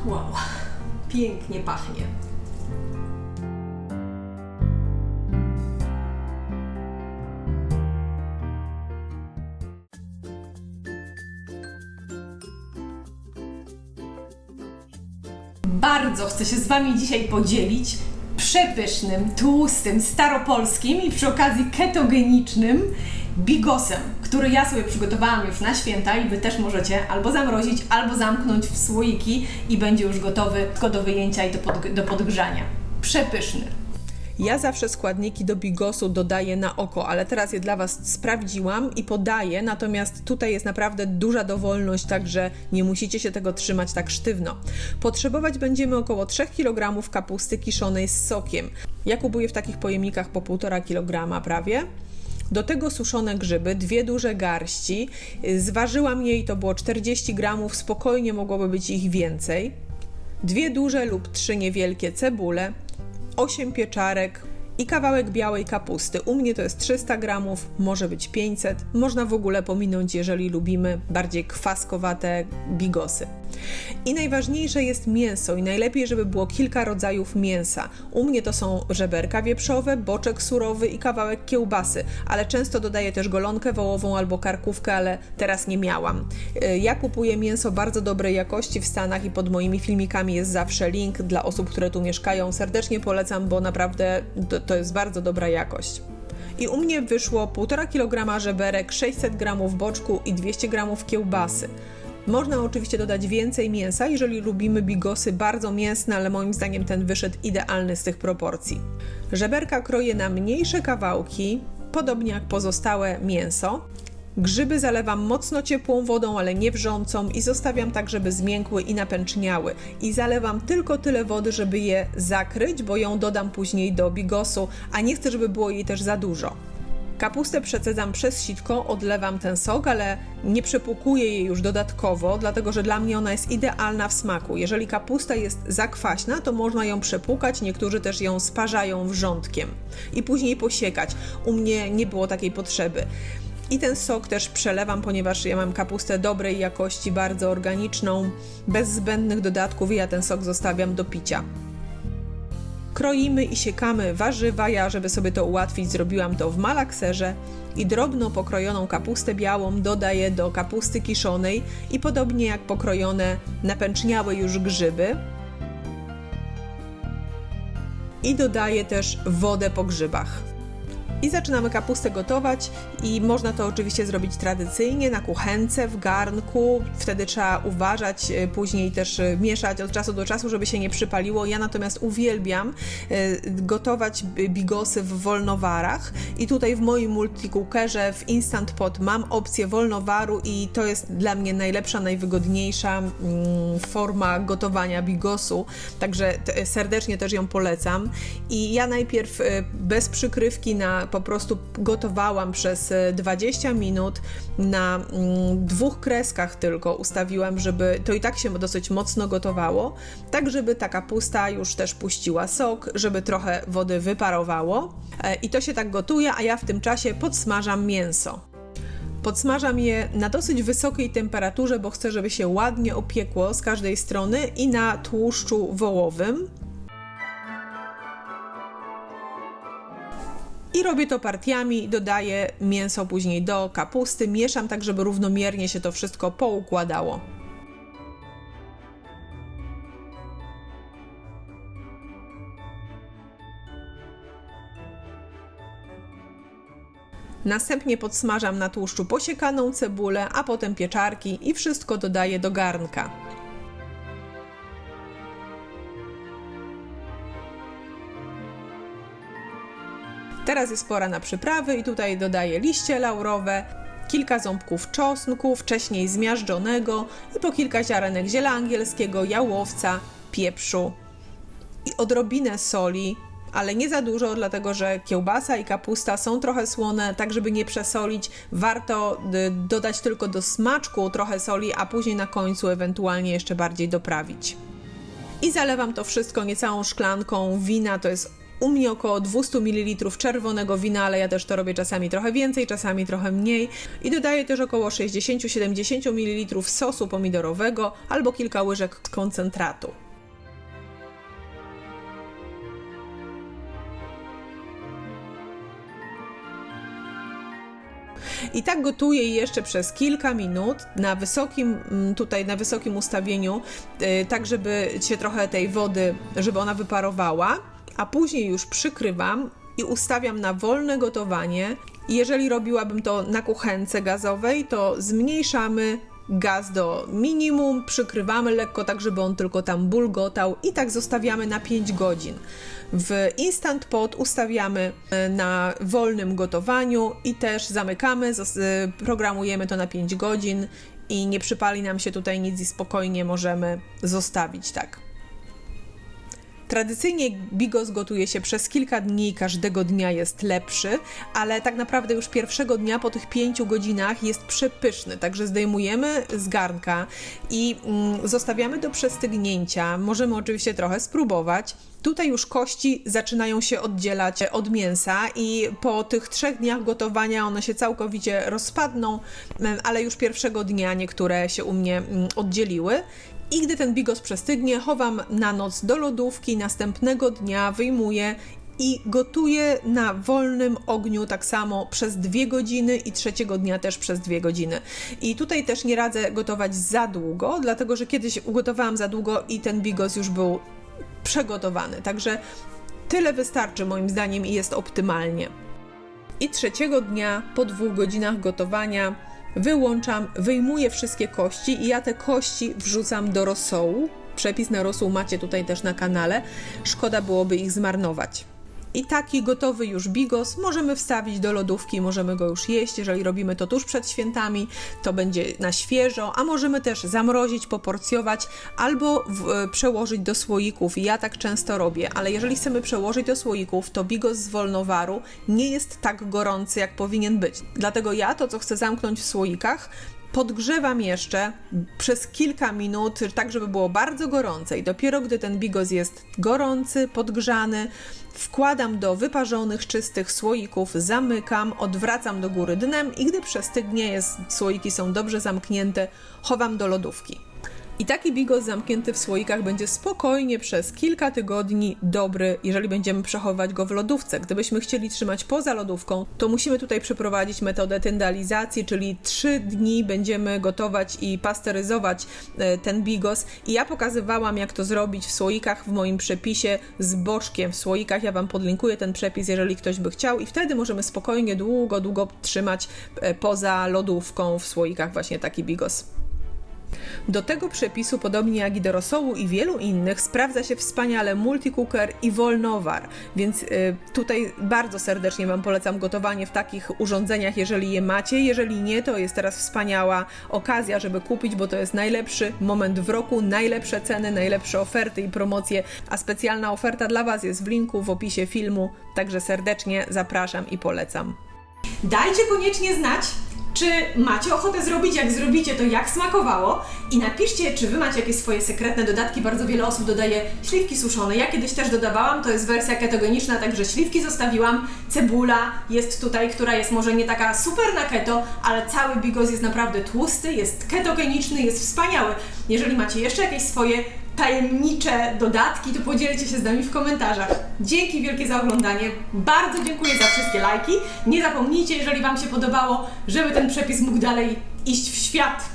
Wow, pięknie pachnie. Bardzo chcę się z Wami dzisiaj podzielić przepysznym, tłustym, staropolskim i przy okazji ketogenicznym bigosem, który ja sobie przygotowałam już na święta i Wy też możecie albo zamrozić, albo zamknąć w słoiki i będzie już gotowy tylko do wyjęcia i do podgrzania. Przepyszny. Ja zawsze składniki do bigosu dodaję na oko, ale teraz je dla Was sprawdziłam i podaję, natomiast tutaj jest naprawdę duża dowolność, także nie musicie się tego trzymać tak sztywno. Potrzebować będziemy około 3 kg kapusty kiszonej z sokiem. Ja kupuję w takich pojemnikach po 1,5 kg prawie. Do tego suszone grzyby, 2 duże garści. Zważyłam je i to było 40 gramów, spokojnie mogłoby być ich więcej. 2 duże lub 3 niewielkie cebule, 8 pieczarek i kawałek białej kapusty. U mnie to jest 300 gramów, może być 500. Można w ogóle pominąć, jeżeli lubimy bardziej kwaskowate bigosy. I najważniejsze jest mięso i najlepiej, żeby było kilka rodzajów mięsa. U mnie to są żeberka wieprzowe, boczek surowy i kawałek kiełbasy, ale często dodaję też golonkę wołową albo karkówkę, ale teraz nie miałam. Ja kupuję mięso bardzo dobrej jakości w Stanach i pod moimi filmikami jest zawsze link dla osób, które tu mieszkają. Serdecznie polecam, bo naprawdę to jest bardzo dobra jakość. I u mnie wyszło 1,5 kg żeberek, 600 g boczku i 200 g kiełbasy. Można oczywiście dodać więcej mięsa, jeżeli lubimy bigosy bardzo mięsne, ale moim zdaniem ten wyszedł idealny z tych proporcji. Żeberka kroję na mniejsze kawałki, podobnie jak pozostałe mięso. Grzyby zalewam mocno ciepłą wodą, ale nie wrzącą i zostawiam tak, żeby zmiękły i napęczniały. I zalewam tylko tyle wody, żeby je zakryć, bo ją dodam później do bigosu, a nie chcę, żeby było jej też za dużo. Kapustę przecedzam przez sitko, odlewam ten sok, ale nie przepłukuję jej już dodatkowo, dlatego że dla mnie ona jest idealna w smaku. Jeżeli kapusta jest za kwaśna, to można ją przepłukać, niektórzy też ją sparzają wrzątkiem i później posiekać. U mnie nie było takiej potrzeby. I ten sok też przelewam, ponieważ ja mam kapustę dobrej jakości, bardzo organiczną, bez zbędnych dodatków i ja ten sok zostawiam do picia. Kroimy i siekamy warzywa, ja żeby sobie to ułatwić zrobiłam to w malakserze i drobno pokrojoną kapustę białą dodaję do kapusty kiszonej i podobnie jak pokrojone napęczniałe już grzyby. I dodaję też wodę po grzybach. I zaczynamy kapustę gotować i można to oczywiście zrobić tradycyjnie, na kuchence, w garnku. Wtedy trzeba uważać, później też mieszać od czasu do czasu, żeby się nie przypaliło. Ja natomiast uwielbiam gotować bigosy w wolnowarach i tutaj w moim multicookerze w Instant Pot mam opcję wolnowaru i to jest dla mnie najlepsza, najwygodniejsza forma gotowania bigosu, także serdecznie też ją polecam. I ja najpierw bez przykrywki po prostu gotowałam przez 20 minut na 2 kreskach tylko ustawiłam, żeby to i tak się dosyć mocno gotowało, tak żeby ta kapusta już też puściła sok, żeby trochę wody wyparowało i to się tak gotuje, a ja w tym czasie podsmażam mięso. Podsmażam je na dosyć wysokiej temperaturze, bo chcę, żeby się ładnie opiekło z każdej strony i na tłuszczu wołowym. I robię to partiami, dodaję mięso później do kapusty, mieszam tak, żeby równomiernie się to wszystko poukładało. Następnie podsmażam na tłuszczu posiekaną cebulę, a potem pieczarki i wszystko dodaję do garnka. Teraz jest pora na przyprawy i tutaj dodaję liście laurowe, kilka ząbków czosnku, wcześniej zmiażdżonego i po kilka ziarenek ziela angielskiego, jałowca, pieprzu i odrobinę soli, ale nie za dużo, dlatego że kiełbasa i kapusta są trochę słone, tak żeby nie przesolić. Warto dodać tylko do smaczku trochę soli, a później na końcu ewentualnie jeszcze bardziej doprawić. I zalewam to wszystko niecałą szklanką wina, to jest u mnie około 200 ml czerwonego wina, ale ja też to robię czasami trochę więcej, czasami trochę mniej. I dodaję też około 60-70 ml sosu pomidorowego albo kilka łyżek koncentratu. I tak gotuję jeszcze przez kilka minut na wysokim ustawieniu, tak żeby się trochę tej wody, żeby ona wyparowała, a później już przykrywam i ustawiam na wolne gotowanie. Jeżeli robiłabym to na kuchence gazowej, to zmniejszamy gaz do minimum, przykrywamy lekko tak, żeby on tylko tam bulgotał i tak zostawiamy na 5 godzin. W Instant Pot ustawiamy na wolnym gotowaniu i też zamykamy, programujemy to na 5 godzin i nie przypali nam się tutaj nic i spokojnie możemy zostawić tak. Tradycyjnie bigos gotuje się przez kilka dni i każdego dnia jest lepszy, ale tak naprawdę już pierwszego dnia po tych 5 godzinach jest przepyszny, także zdejmujemy z garnka i zostawiamy do przestygnięcia. Możemy oczywiście trochę spróbować. Tutaj już kości zaczynają się oddzielać od mięsa i po tych 3 dniach gotowania one się całkowicie rozpadną, ale już pierwszego dnia niektóre się u mnie oddzieliły. I gdy ten bigos przestygnie, chowam na noc do lodówki, następnego dnia wyjmuję i gotuję na wolnym ogniu tak samo przez 2 godziny i trzeciego dnia też przez 2 godziny. I tutaj też nie radzę gotować za długo, dlatego że kiedyś ugotowałam za długo i ten bigos już był przegotowany. Także tyle wystarczy moim zdaniem i jest optymalnie. I trzeciego dnia po 2 godzinach gotowania wyłączam, wyjmuję wszystkie kości i ja te kości wrzucam do rosołu. Przepis na rosół macie tutaj też na kanale. Szkoda byłoby ich zmarnować. I taki gotowy już bigos możemy wstawić do lodówki, możemy go już jeść. Jeżeli robimy to tuż przed świętami, to będzie na świeżo, a możemy też zamrozić, poporcjować albo przełożyć do słoików. Ja tak często robię, ale jeżeli chcemy przełożyć do słoików, to bigos z wolnowaru nie jest tak gorący, jak powinien być. Dlatego ja to, co chcę zamknąć w słoikach, podgrzewam jeszcze przez kilka minut, tak żeby było bardzo gorące i dopiero gdy ten bigos jest gorący, podgrzany, wkładam do wyparzonych, czystych słoików, zamykam, odwracam do góry dnem i gdy przestygnie, słoiki są dobrze zamknięte, chowam do lodówki. I taki bigos zamknięty w słoikach będzie spokojnie przez kilka tygodni dobry, jeżeli będziemy przechowywać go w lodówce. Gdybyśmy chcieli trzymać poza lodówką, to musimy tutaj przeprowadzić metodę tyndalizacji, czyli 3 dni będziemy gotować i pasteryzować ten bigos. I ja pokazywałam, jak to zrobić w słoikach w moim przepisie z boczkiem w słoikach. Ja Wam podlinkuję ten przepis, jeżeli ktoś by chciał i wtedy możemy spokojnie długo trzymać poza lodówką w słoikach właśnie taki bigos. Do tego przepisu, podobnie jak i do rosołu i wielu innych, sprawdza się wspaniale multicooker i wolnowar, więc tutaj bardzo serdecznie Wam polecam gotowanie w takich urządzeniach, jeżeli je macie. Jeżeli nie, to jest teraz wspaniała okazja, żeby kupić, bo to jest najlepszy moment w roku, najlepsze ceny, najlepsze oferty i promocje, a specjalna oferta dla Was jest w linku w opisie filmu, także serdecznie zapraszam i polecam. Dajcie koniecznie znać, czy macie ochotę zrobić, jak zrobicie to, jak smakowało i napiszcie, czy Wy macie jakieś swoje sekretne dodatki. Bardzo wiele osób dodaje śliwki suszone. Ja kiedyś też dodawałam, to jest wersja ketogeniczna, także śliwki zostawiłam. Cebula jest tutaj, która jest może nie taka super na keto, ale cały bigos jest naprawdę tłusty, jest ketogeniczny, jest wspaniały. Jeżeli macie jeszcze jakieś swoje tajemnicze dodatki, to podzielcie się z nami w komentarzach. Dzięki wielkie za oglądanie. Bardzo dziękuję za wszystkie lajki. Nie zapomnijcie, jeżeli Wam się podobało, żeby ten przepis mógł dalej iść w świat.